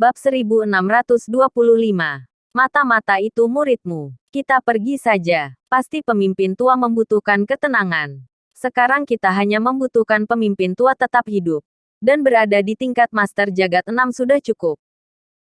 Bab 1625. Mata-mata itu muridmu. Kita pergi saja. Pasti pemimpin tua membutuhkan ketenangan. Sekarang kita hanya membutuhkan pemimpin tua tetap hidup. Dan berada di tingkat Master Jagat 6 sudah cukup.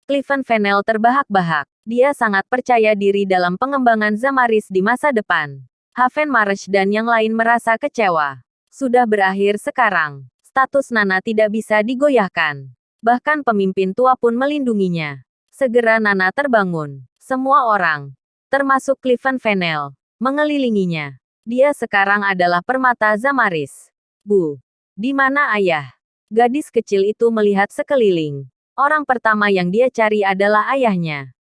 Cliven Fennel terbahak-bahak. Dia sangat percaya diri dalam pengembangan Zamaris di masa depan. Haven Marsh dan yang lain merasa kecewa. Sudah berakhir sekarang. Status Nana tidak bisa digoyahkan. Bahkan pemimpin tua pun melindunginya. Segera Nana terbangun. Semua orang, termasuk Cliven Fennel, mengelilinginya. Dia sekarang adalah permata Zamaris. Bu, di mana ayah? Gadis kecil itu melihat sekeliling. Orang pertama yang dia cari adalah ayahnya.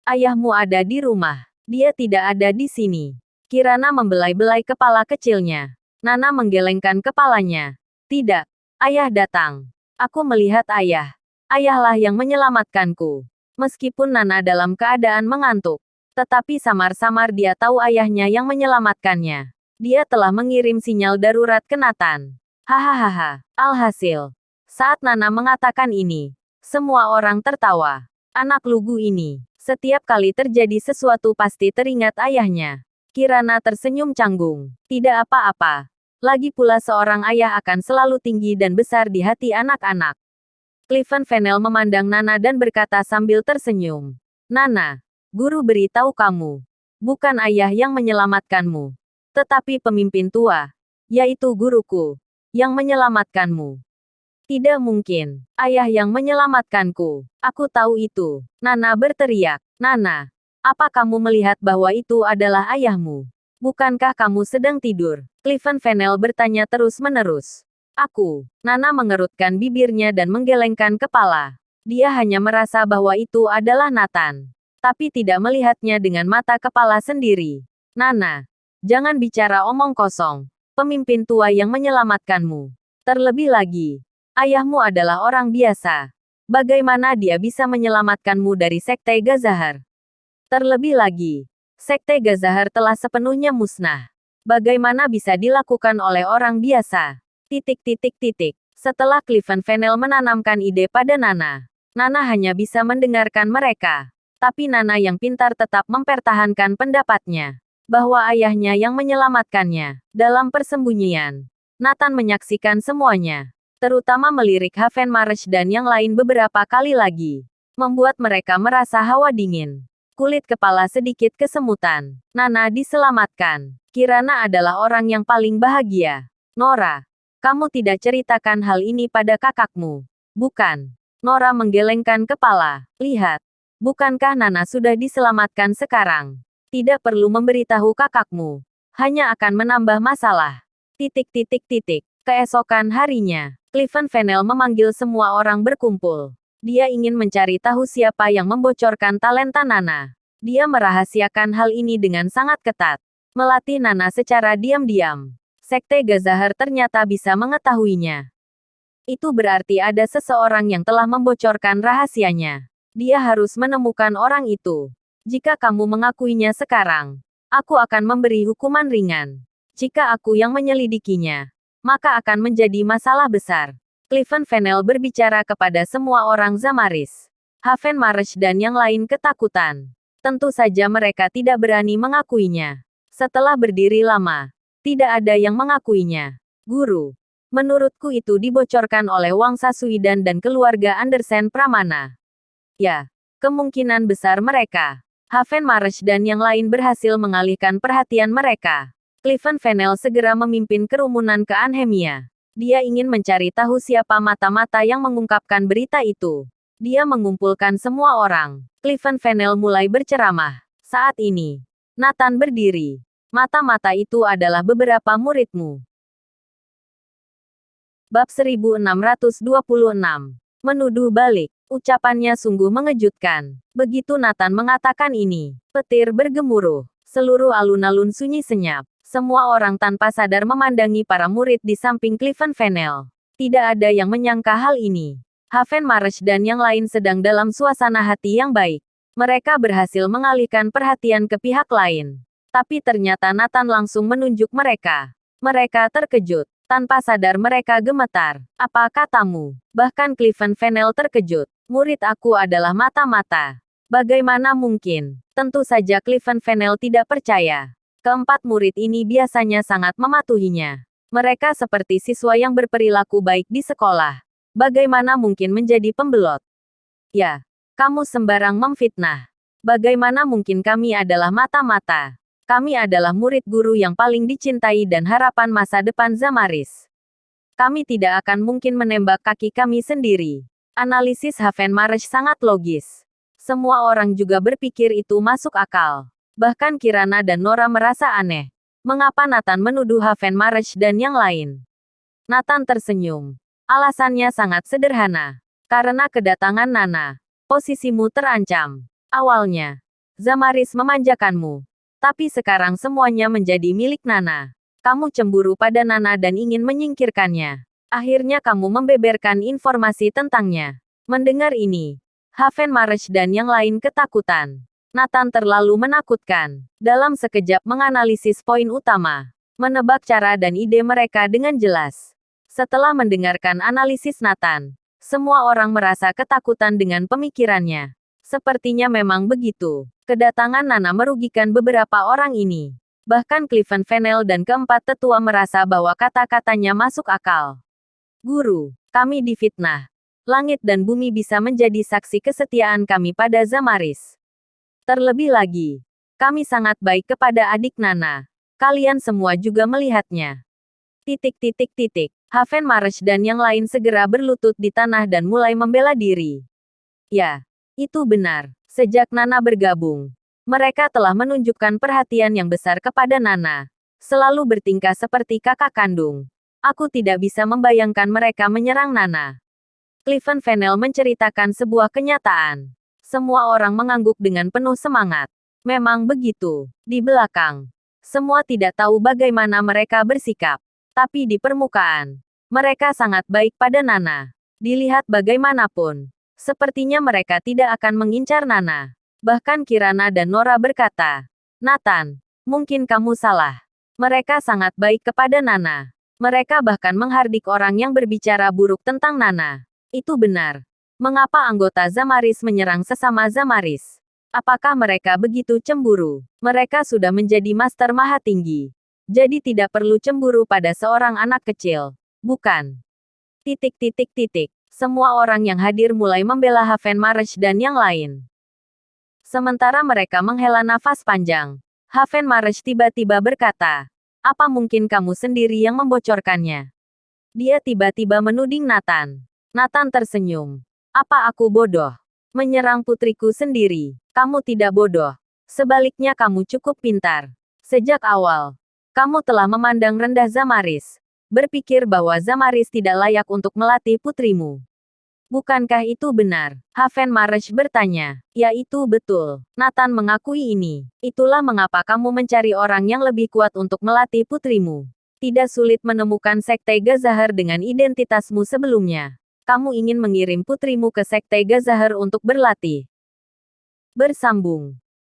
Ayahmu ada di rumah. Dia tidak ada di sini. Kirana membelai-belai kepala kecilnya. Nana menggelengkan kepalanya. Tidak, ayah datang. Aku melihat ayah. Ayahlah yang menyelamatkanku. Meskipun Nana dalam keadaan mengantuk. Tetapi samar-samar dia tahu ayahnya yang menyelamatkannya. Dia telah mengirim sinyal darurat ke Nathan. Hahaha. Alhasil, saat Nana mengatakan ini, semua orang tertawa. Anak lugu ini, setiap kali terjadi sesuatu pasti teringat ayahnya. Kirana tersenyum canggung. Tidak apa-apa. Lagi pula seorang ayah akan selalu tinggi dan besar di hati anak-anak. Cliven Fennel memandang Nana dan berkata sambil tersenyum. Nana, guru beritahu kamu. Bukan ayah yang menyelamatkanmu. Tetapi pemimpin tua, yaitu guruku, yang menyelamatkanmu. Tidak mungkin. Ayah yang menyelamatkanku. Aku tahu itu. Nana berteriak. Nana, apa kamu melihat bahwa itu adalah ayahmu? Bukankah kamu sedang tidur? Cliven Fennel bertanya terus-menerus. Aku. Nana mengerutkan bibirnya dan menggelengkan kepala. Dia hanya merasa bahwa itu adalah Nathan. Tapi tidak melihatnya dengan mata kepala sendiri. Nana, jangan bicara omong kosong. Pemimpin tua yang menyelamatkanmu. Terlebih lagi, ayahmu adalah orang biasa. Bagaimana dia bisa menyelamatkanmu dari Sekte Gazahar? Terlebih lagi, Sekte Gazahar telah sepenuhnya musnah. Bagaimana bisa dilakukan oleh orang biasa? Setelah Cliven Fennel menanamkan ide pada Nana, Nana hanya bisa mendengarkan mereka. Tapi Nana yang pintar tetap mempertahankan pendapatnya. Bahwa ayahnya yang menyelamatkannya. Dalam persembunyian, Nathan menyaksikan semuanya. Terutama melirik Haven Marsh dan yang lain beberapa kali lagi. Membuat mereka merasa hawa dingin. Kulit kepala sedikit kesemutan. Nana diselamatkan. Kirana adalah orang yang paling bahagia. Nora, kamu tidak ceritakan hal ini pada kakakmu, bukan? Nora menggelengkan kepala. Lihat, bukankah Nana sudah diselamatkan sekarang? Tidak perlu memberitahu kakakmu. Hanya akan menambah masalah. Keesokan harinya, Cliven Fennel memanggil semua orang berkumpul. Dia ingin mencari tahu siapa yang membocorkan talenta Nana. Dia merahasiakan hal ini dengan sangat ketat. Melatih Nana secara diam-diam. Sekte Gazahar ternyata bisa mengetahuinya. Itu berarti ada seseorang yang telah membocorkan rahasianya. Dia harus menemukan orang itu. Jika kamu mengakuinya sekarang, aku akan memberi hukuman ringan. Jika aku yang menyelidikinya, maka akan menjadi masalah besar. Cliven Fennel berbicara kepada semua orang Zamaris. Haven Marsh dan yang lain ketakutan. Tentu saja mereka tidak berani mengakuinya. Setelah berdiri lama, tidak ada yang mengakuinya. Guru, menurutku itu dibocorkan oleh Wangsa Suidan dan keluarga Andersen Pramana. Ya, kemungkinan besar mereka. Haven Marsh dan yang lain berhasil mengalihkan perhatian mereka. Cliven Fennel segera memimpin kerumunan ke Anhemia. Dia ingin mencari tahu siapa mata-mata yang mengungkapkan berita itu. Dia mengumpulkan semua orang. Cliven Fennel mulai berceramah. Saat ini, Nathan berdiri. Mata-mata itu adalah beberapa muridmu. Bab 1626. Menuduh balik. Ucapannya sungguh mengejutkan. Begitu Nathan mengatakan ini, petir bergemuruh. Seluruh alun-alun sunyi senyap. Semua orang tanpa sadar memandangi para murid di samping Cliven Fennel. Tidak ada yang menyangka hal ini. Haven Marsh dan yang lain sedang dalam suasana hati yang baik. Mereka berhasil mengalihkan perhatian ke pihak lain. Tapi ternyata Nathan langsung menunjuk mereka. Mereka terkejut. Tanpa sadar mereka gemetar. Apa katamu? Bahkan Cliven Fennel terkejut. Murid aku adalah mata-mata. Bagaimana mungkin? Tentu saja Cliven Fennel tidak percaya. Keempat murid ini biasanya sangat mematuhinya. Mereka seperti siswa yang berperilaku baik di sekolah. Bagaimana mungkin menjadi pembelot? Ya, kamu sembarang memfitnah. Bagaimana mungkin kami adalah mata-mata? Kami adalah murid guru yang paling dicintai dan harapan masa depan Zamaris. Kami tidak akan mungkin menembak kaki kami sendiri. Analisis Haven Marsh sangat logis. Semua orang juga berpikir itu masuk akal. Bahkan Kirana dan Nora merasa aneh. Mengapa Nathan menuduh Haven Marsh dan yang lain? Nathan tersenyum. Alasannya sangat sederhana. Karena kedatangan Nana. Posisimu terancam. Awalnya, Zamaris memanjakanmu. Tapi sekarang semuanya menjadi milik Nana. Kamu cemburu pada Nana dan ingin menyingkirkannya. Akhirnya kamu membeberkan informasi tentangnya. Mendengar ini, Haven Marsh dan yang lain ketakutan. Nathan terlalu menakutkan. Dalam sekejap menganalisis poin utama. Menebak cara dan ide mereka dengan jelas. Setelah mendengarkan analisis Nathan, semua orang merasa ketakutan dengan pemikirannya. Sepertinya memang begitu. Kedatangan Nana merugikan beberapa orang ini. Bahkan Cliven Fennel dan keempat tetua merasa bahwa kata-katanya masuk akal. Guru, kami difitnah. Langit dan bumi bisa menjadi saksi kesetiaan kami pada Zamaris. Terlebih lagi, kami sangat baik kepada adik Nana. Kalian semua juga melihatnya. Haven Marsh dan yang lain segera berlutut di tanah dan mulai membela diri. Ya, itu benar. Sejak Nana bergabung, mereka telah menunjukkan perhatian yang besar kepada Nana. Selalu bertingkah seperti kakak kandung. Aku tidak bisa membayangkan mereka menyerang Nana. Cliven Fennel menceritakan sebuah kenyataan. Semua orang mengangguk dengan penuh semangat. Memang begitu. Di belakang, semua tidak tahu bagaimana mereka bersikap. Tapi di permukaan, mereka sangat baik pada Nana. Dilihat bagaimanapun, sepertinya mereka tidak akan mengincar Nana. Bahkan Kirana dan Nora berkata, Nathan, mungkin kamu salah. Mereka sangat baik kepada Nana. Mereka bahkan menghardik orang yang berbicara buruk tentang Nana. Itu benar. Mengapa anggota Zamaris menyerang sesama Zamaris? Apakah mereka begitu cemburu? Mereka sudah menjadi master maha tinggi. Jadi tidak perlu cemburu pada seorang anak kecil. Bukan. Semua orang yang hadir mulai membela Haven Marsh dan yang lain. Sementara mereka menghela nafas panjang, Haven Marsh tiba-tiba berkata, apa mungkin kamu sendiri yang membocorkannya? Dia tiba-tiba menuding Nathan. Nathan tersenyum. Apa aku bodoh? Menyerang putriku sendiri. Kamu tidak bodoh. Sebaliknya kamu cukup pintar. Sejak awal, kamu telah memandang rendah Zamaris. Berpikir bahwa Zamaris tidak layak untuk melatih putrimu. Bukankah itu benar? Haven Marsh bertanya. Ya, itu betul. Nathan mengakui ini. Itulah mengapa kamu mencari orang yang lebih kuat untuk melatih putrimu. Tidak sulit menemukan Sekte Gazahar dengan identitasmu sebelumnya. Kamu ingin mengirim putrimu ke Sekte Gazahar untuk berlatih. Bersambung.